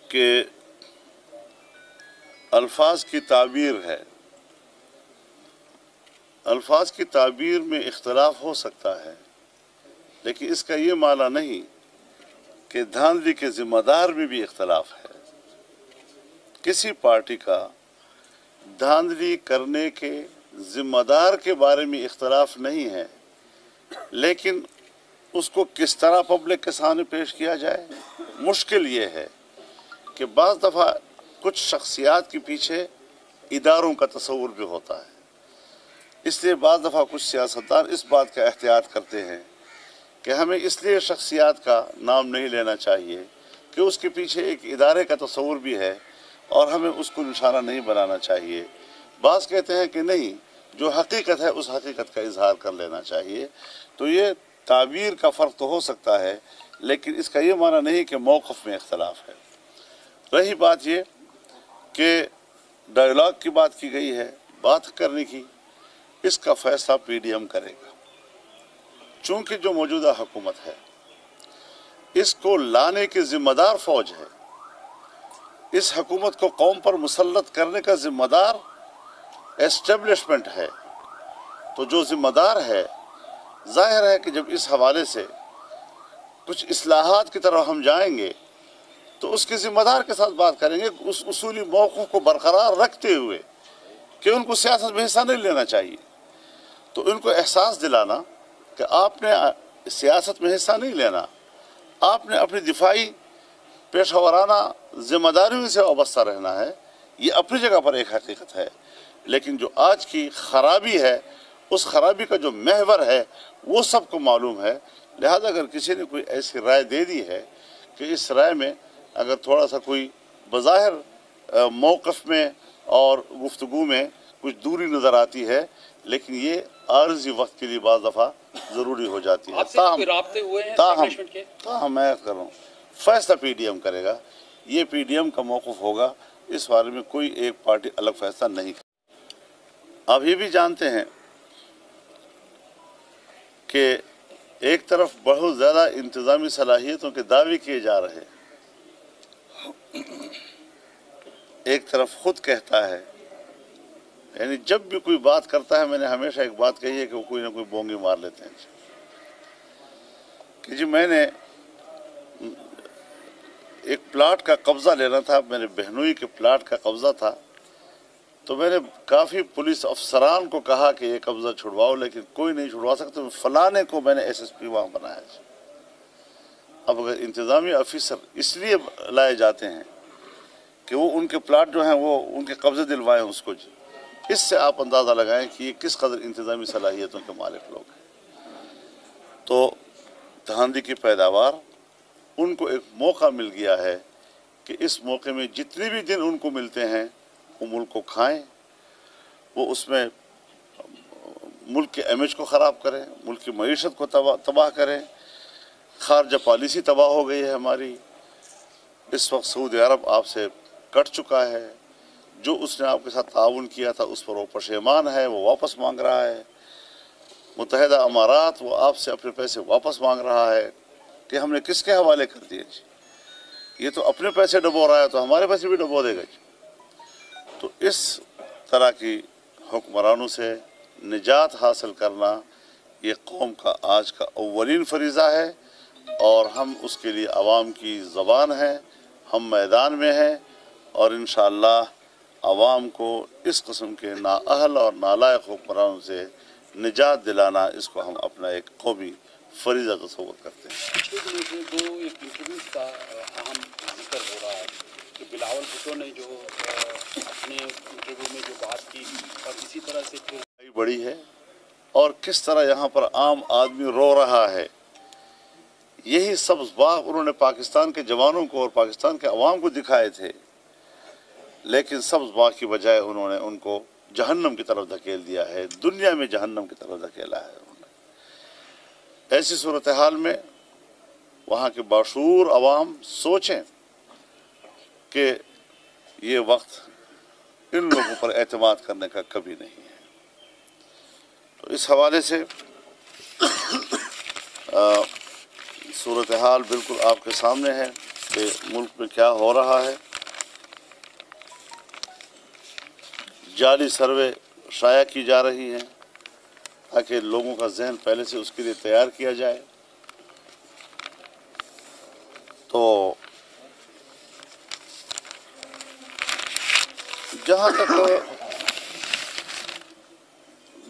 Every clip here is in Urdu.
کہ الفاظ کی تعبیر ہے، الفاظ کی تعبیر میں اختلاف ہو سکتا ہے، لیکن اس کا یہ معنی نہیں کہ دھاندلی کے ذمہ دار میں بھی اختلاف ہے۔ کسی پارٹی کا دھاندلی کرنے کے ذمہ دار کے بارے میں اختلاف نہیں ہے، لیکن اس کو کس طرح پبلک کے سامنے پیش کیا جائے۔ مشکل یہ ہے کہ بعض دفعہ کچھ شخصیات کے پیچھے اداروں کا تصور بھی ہوتا ہے، اس لیے بعض دفعہ کچھ سیاستدان اس بات کا احتیاط کرتے ہیں کہ ہمیں اس لیے شخصیات کا نام نہیں لینا چاہیے کہ اس کے پیچھے ایک ادارے کا تصور بھی ہے اور ہمیں اس کو نشانہ نہیں بنانا چاہیے۔ بعض کہتے ہیں کہ نہیں، جو حقیقت ہے اس حقیقت کا اظہار کر لینا چاہیے۔ تو یہ تعبیر کا فرق تو ہو سکتا ہے، لیکن اس کا یہ معنی نہیں کہ موقف میں اختلاف ہے۔ رہی بات یہ کہ ڈائیلاگ کی بات کی گئی ہے، بات کرنے کی، اس کا فیصلہ پی ڈی ایم کرے گا۔ چونکہ جو موجودہ حکومت ہے اس کو لانے کی ذمہ دار فوج ہے، اس حکومت کو قوم پر مسلط کرنے کا ذمہ دار اسٹیبلشمنٹ ہے، تو جو ذمہ دار ہے ظاہر ہے کہ جب اس حوالے سے کچھ اصلاحات کی طرف ہم جائیں گے تو اس کے ذمہ دار کے ساتھ بات کریں گے، اس اصولی موقف کو برقرار رکھتے ہوئے کہ ان کو سیاست میں حصہ نہیں لینا چاہیے۔ تو ان کو احساس دلانا کہ آپ نے سیاست میں حصہ نہیں لینا، آپ نے اپنی دفاعی پیشہ ورانہ ذمہ داریوں سے وابستہ رہنا ہے، یہ اپنی جگہ پر ایک حقیقت ہے۔ لیکن جو آج کی خرابی ہے، اس خرابی کا جو محور ہے وہ سب کو معلوم ہے۔ لہذا اگر کسی نے کوئی ایسی رائے دے دی ہے کہ اس رائے میں اگر تھوڑا سا کوئی بظاہر موقف میں اور گفتگو میں کچھ دوری نظر آتی ہے، لیکن یہ عارضی وقت کے لیے بعض دفعہ ضروری ہو جاتی ہے۔ تاہم میں کر رہا ہوں، فیصلہ پی ڈی ایم کرے گا، یہ پی ڈی ایم کا موقف ہوگا، اس بارے میں کوئی ایک پارٹی الگ فیصلہ نہیں کرے۔ آپ یہ بھی جانتے ہیں کہ ایک طرف بہت زیادہ انتظامی صلاحیتوں کے دعوے کیے جا رہے ہیں، ایک طرف خود کہتا ہے، یعنی جب بھی کوئی بات کرتا ہے، میں نے ہمیشہ ایک بات کہی ہے کہ وہ کوئی نہ کوئی بونگی مار لیتے ہیں کہ جی میں نے ایک پلاٹ کا قبضہ لینا تھا، میرے بہنوئی کے پلاٹ کا قبضہ تھا، تو میں نے کافی پولیس افسران کو کہا کہ یہ قبضہ چھڑواؤ، لیکن کوئی نہیں چھڑوا سکتا، فلانے کو میں نے ایس ایس پی وہاں بنایا۔ اب اگر انتظامی آفیسر اس لیے لائے جاتے ہیں کہ وہ ان کے پلاٹ جو ہیں وہ ان کے قبضے دلوائیں اس کو، اس سے آپ اندازہ لگائیں کہ یہ کس قدر انتظامی صلاحیتوں کے مالک لوگ ہیں۔ تو دھاندلی کی پیداوار، ان کو ایک موقع مل گیا ہے کہ اس موقع میں جتنے بھی دن ان کو ملتے ہیں وہ ملک کو کھائیں، وہ اس میں ملک کے امیج کو خراب کریں، ملک کی معیشت کو تباہ کریں۔ خارجہ پالیسی تباہ ہو گئی ہے ہماری، اس وقت سعودی عرب آپ سے کٹ چکا ہے، جو اس نے آپ کے ساتھ تعاون کیا تھا اس پر وہ پشیمان ہے، وہ واپس مانگ رہا ہے۔ متحدہ امارات وہ آپ سے اپنے پیسے واپس مانگ رہا ہے کہ ہم نے کس کے حوالے کر دیے جی، یہ تو اپنے پیسے ڈبو رہا ہے تو ہمارے پیسے بھی ڈبو دے گا جی۔ تو اس طرح کی حکمرانوں سے نجات حاصل کرنا یہ قوم کا آج کا اولین فریضہ ہے، اور ہم اس کے لیے عوام کی زبان ہیں، ہم میدان میں ہیں، اور انشاءاللہ عوام کو اس قسم کے نااہل اور نالائق حکمرانوں سے نجات دلانا، اس کو ہم اپنا ایک قومی فریضہ تصور کرتے ہیں۔ پچھلے دنوں سے جو ایک انٹرویوز کا اہم ذکر ہو رہا ہے کہ بلاول بھٹو نے جو اپنے انٹرویو میں جو بات کی، اور اسی طرح سے پھر بڑی ہے اور کس طرح یہاں پر عام آدمی رو رہا ہے، یہی سبز باغ انہوں نے پاکستان کے جوانوں کو اور پاکستان کے عوام کو دکھائے تھے، لیکن سبز باغ کی بجائے انہوں نے ان کو جہنم کی طرف دھکیل دیا ہے، دنیا میں جہنم کی طرف دھکیلا ہے انہوں نے۔ ایسی صورتحال میں وہاں کے باشعور عوام سوچیں کہ یہ وقت ان لوگوں پر اعتماد کرنے کا کبھی نہیں ہے۔ تو اس حوالے سے صورتحال بالکل آپ کے سامنے ہے۔ کہ ملک میں کیا ہو رہا ہے. جعلی سروے شائع کی جا رہی ہیں تاکہ لوگوں کا ذہن پہلے سے اس کے لیے تیار کیا جائے. تو جہاں تک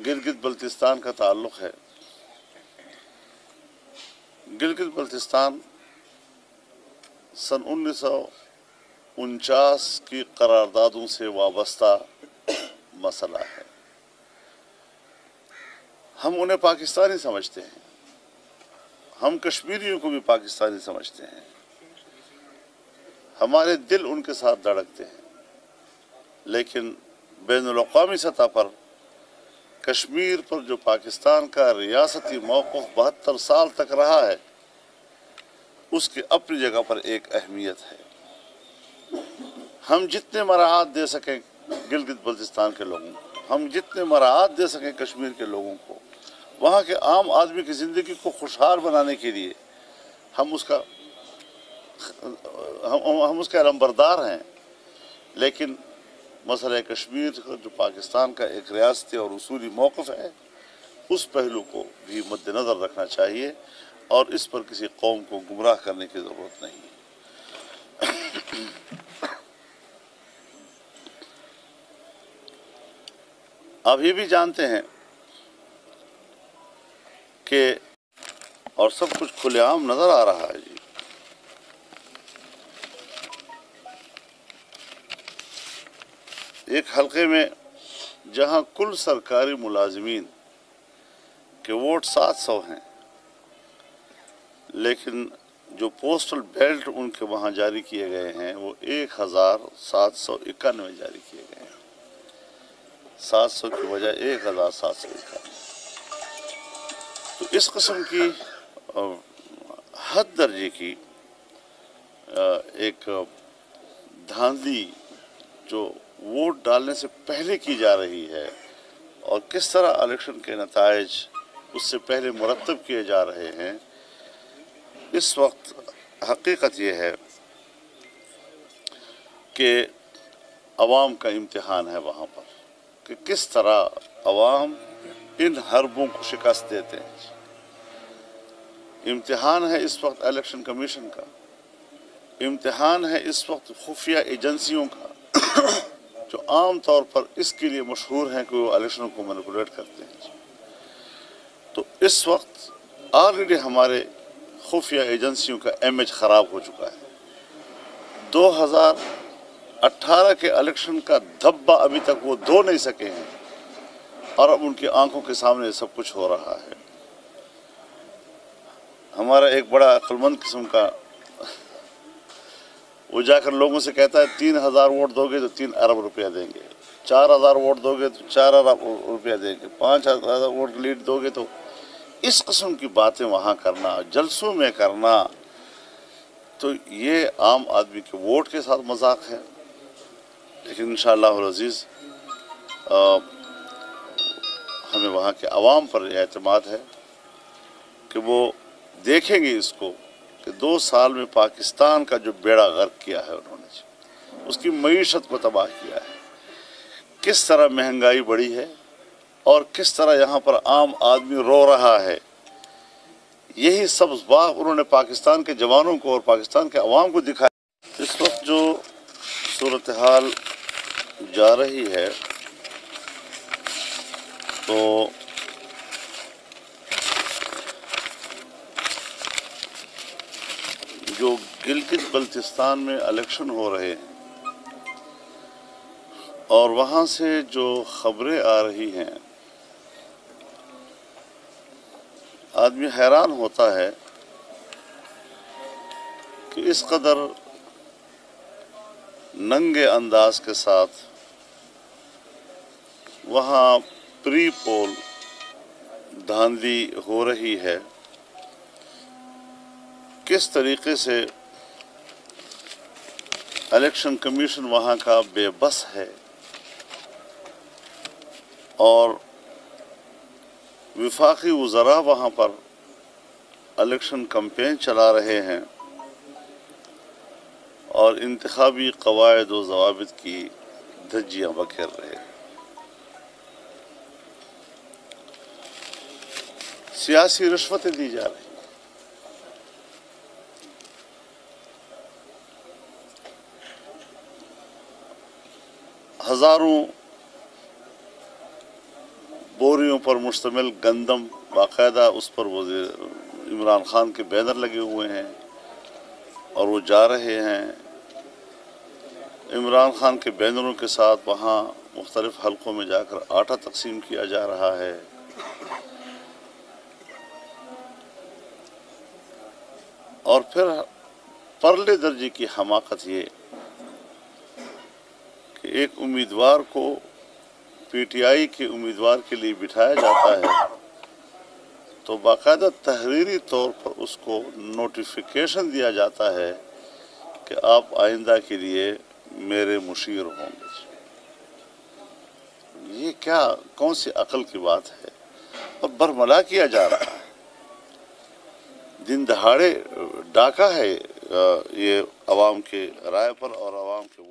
گلگت بلتستان کا تعلق ہے، گلگت بلتستان سن 1949 کی قراردادوں سے وابستہ مسئلہ ہے. ہم انہیں پاکستانی سمجھتے ہیں، ہم کشمیریوں کو بھی پاکستانی سمجھتے ہیں، ہمارے دل ان کے ساتھ دھڑکتے ہیں، لیکن بین الاقوامی سطح پر کشمیر پر جو پاکستان کا ریاستی موقف 72 سال تک رہا ہے، اس کی اپنی جگہ پر ایک اہمیت ہے. ہم جتنے مراعات دے سکیں گلگت بلتستان کے لوگوں کو، ہم جتنے مراعات دے سکیں کشمیر کے لوگوں کو، وہاں کے عام آدمی کی زندگی کو خوشحال بنانے کے لیے ہم اس کے علمبردار ہیں. لیکن مسئلہ کشمیر جو پاکستان کا ایک ریاستی اور اصولی موقف ہے، اس پہلو کو بھی مد نظر رکھنا چاہیے اور اس پر کسی قوم کو گمراہ کرنے کی ضرورت نہیں. آپ یہ بھی جانتے ہیں کہ اور سب کچھ کھلے عام نظر آ رہا ہے جی، ایک حلقے میں جہاں کل سرکاری ملازمین کے ووٹ 700 ہیں، لیکن جو پوسٹل بیلٹ ان کے وہاں جاری کیے گئے ہیں وہ 1791 جاری کیے گئے ہیں، 700 کی بجائے 1791. تو اس قسم کی حد درجے کی ایک دھاندلی جو ووٹ ڈالنے سے پہلے کی جا رہی ہے اور کس طرح الیکشن کے نتائج اس سے پہلے مرتب کیے جا رہے ہیں، اس وقت حقیقت یہ ہے کہ عوام کا امتحان ہے وہاں پر کہ کس طرح عوام ان حربوں کو شکست دیتے ہیں. امتحان ہے اس وقت الیکشن کمیشن کا، امتحان ہے اس وقت خفیہ ایجنسیوں کا جو عام طور پر اس کے لیے مشہور ہیں کہ وہ الیکشن کو مینیپولیٹ کرتے ہیں. تو اس وقت آلریڈی ہمارے خفیہ ایجنسیوں کا امیج خراب ہو چکا ہے. 2018 کے الیکشن کا دھبا ابھی تک وہ دھو نہیں سکے ہیں اور اب ان کی آنکھوں کے سامنے سب کچھ ہو رہا ہے. ہمارا ایک بڑا عقلمند قسم کا وہ جا کر لوگوں سے کہتا ہے 3000 ووٹ دو گے تو 3 ارب روپیہ دیں گے، 4000 ووٹ دو گے تو 4 ارب روپیہ دیں گے، 5000 ووٹ لیڈ دو گے تو اس قسم کی باتیں وہاں کرنا، جلسوں میں کرنا، تو یہ عام آدمی کے ووٹ کے ساتھ مذاق ہے. لیکن انشاءاللہ العزیز ہمیں وہاں کے عوام پر یہ اعتماد ہے کہ وہ دیکھیں گے اس کو کہ 2 سال میں پاکستان کا جو بیڑا غرق کیا ہے انہوں نے، اس کی معیشت کو تباہ کیا ہے، کس طرح مہنگائی بڑھی ہے اور کس طرح یہاں پر عام آدمی رو رہا ہے. یہی سبز باغ انہوں نے پاکستان کے جوانوں کو اور پاکستان کے عوام کو دکھایا. اس وقت جو صورتحال جا رہی ہے تو جو گلگت بلتستان میں الیکشن ہو رہے ہیں اور وہاں سے جو خبریں آ رہی ہیں، آدمی حیران ہوتا ہے کہ اس قدر ننگے انداز کے ساتھ وہاں پری پول دھاندلی ہو رہی ہے، کس طریقے سے الیکشن کمیشن وہاں کا بے بس ہے اور وفاقی وزراء وہاں پر الیکشن کمپین چلا رہے ہیں. اور انتخابی قواعد و ضوابط کی دھجیاں بکھیر رہے. سیاسی رشوتیں دی جا رہی. ہزاروں بوریوں پر مشتمل گندم باقاعدہ اس پر عمران خان کے بینر لگے ہوئے ہیں اور وہ جا رہے ہیں. عمران خان کے بینروں کے ساتھ وہاں مختلف حلقوں میں جا کر آٹا تقسیم کیا جا رہا ہے. اور پھر پرلے درجے کی حماقت یہ کہ ایک امیدوار کو پی ٹی آئی کے امیدوار کے لیے بٹھایا جاتا ہے تو باقاعدہ تحریری طور پر اس کو نوٹیفیکیشن دیا جاتا ہے کہ آپ آئندہ کے لیے میرے مشیر ہوں گے. یہ کیا کون سی عقل کی بات ہے؟ اور برملا کیا جا رہا ہے. دن دہاڑے ڈاکہ ہے یہ عوام کے رائے پر اور عوام کے